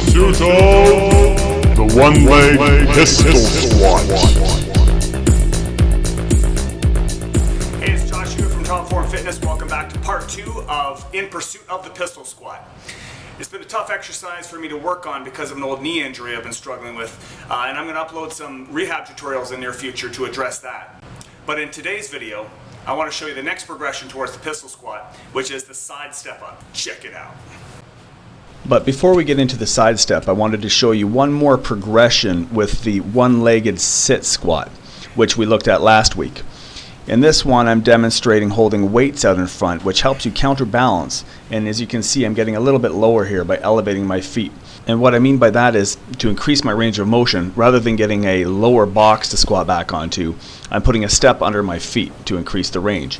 pursuit of the one-legged pistol squat. Hey, it's Josh here from Top Form Fitness. Welcome back to part 2 of In Pursuit of the Pistol Squat. It's been a tough exercise for me to work on because of an old knee injury I've been struggling with, and I'm going to upload some rehab tutorials in the near future to address that. But in today's video, I want to show you the next progression towards the pistol squat, which is the side step up. Check it out. But before we get into the side step, I wanted to show you one more progression with the one-legged sit squat, which we looked at last week. In this one, I'm demonstrating holding weights out in front, which helps you counterbalance. And as you can see, I'm getting a little bit lower here by elevating my feet. And what I mean by that is to increase my range of motion, rather than getting a lower box to squat back onto, I'm putting a step under my feet to increase the range.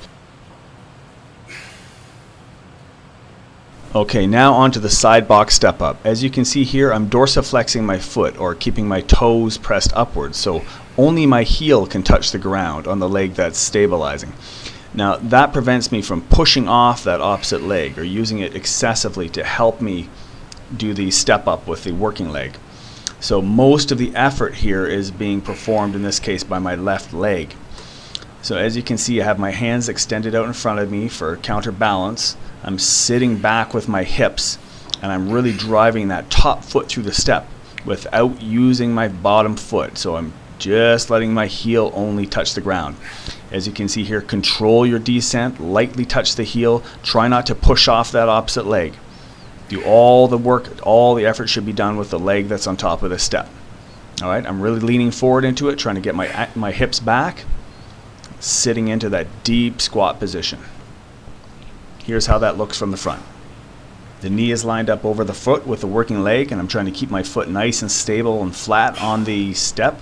Okay, now onto the side box step up. As you can see here, I'm dorsiflexing my foot, or keeping my toes pressed upwards, so only my heel can touch the ground on the leg that's stabilizing. Now that prevents me from pushing off that opposite leg or using it excessively to help me do the step up with the working leg. So most of the effort here is being performed in this case by my left leg. So as you can see, I have my hands extended out in front of me for counterbalance. I'm sitting back with my hips, and I'm really driving that top foot through the step without using my bottom foot. So I'm just letting my heel only touch the ground. As you can see here, control your descent, lightly touch the heel, try not to push off that opposite leg. Do all the work, all the effort should be done with the leg that's on top of the step. Alright, I'm really leaning forward into it, trying to get my hips back, sitting into that deep squat position. Here's how that looks from the front. The knee is lined up over the foot with the working leg, and I'm trying to keep my foot nice and stable and flat on the step,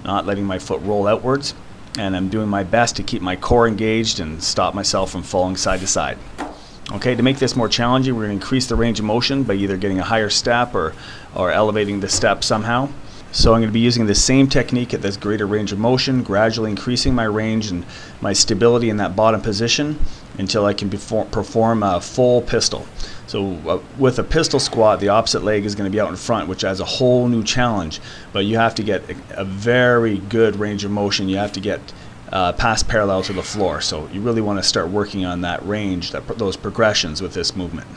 not letting my foot roll outwards. And I'm doing my best to keep my core engaged and stop myself from falling side to side. Okay, to make this more challenging, we're going to increase the range of motion by either getting a higher step or elevating the step somehow. So I'm going to be using the same technique at this greater range of motion, gradually increasing my range and my stability in that bottom position until I can perform a full pistol. So with a pistol squat, the opposite leg is going to be out in front, which adds a whole new challenge. But you have to get a very good range of motion. You have to get past parallel to the floor. So you really want to start working on that range, those progressions with this movement.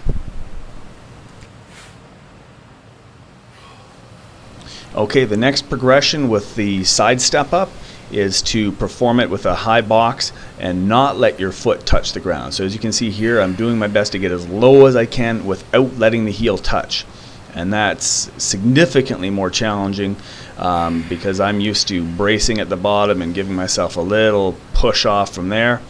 Okay, the next progression with the side step up is to perform it with a high box and not let your foot touch the ground. So as you can see here, I'm doing my best to get as low as I can without letting the heel touch. And that's significantly more challenging because I'm used to bracing at the bottom and giving myself a little push off from there.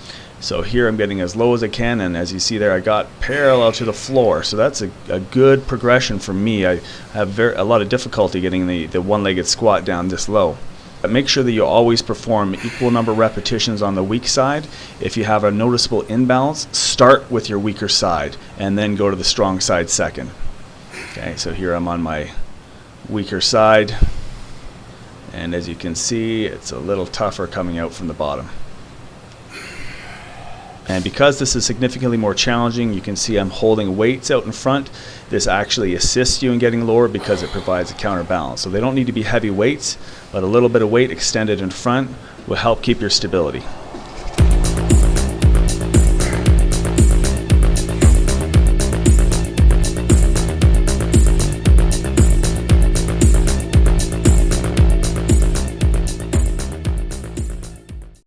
So here I'm getting as low as I can, and as you see there, I got parallel to the floor. So that's a good progression for me. I have a lot of difficulty getting the one-legged squat down this low. But make sure that you always perform equal number of repetitions on the weak side. If you have a noticeable imbalance, start with your weaker side and then go to the strong side second. Okay, so here I'm on my weaker side, and as you can see, it's a little tougher coming out from the bottom. And because this is significantly more challenging, you can see I'm holding weights out in front. This actually assists you in getting lower because it provides a counterbalance. So they don't need to be heavy weights, but a little bit of weight extended in front will help keep your stability.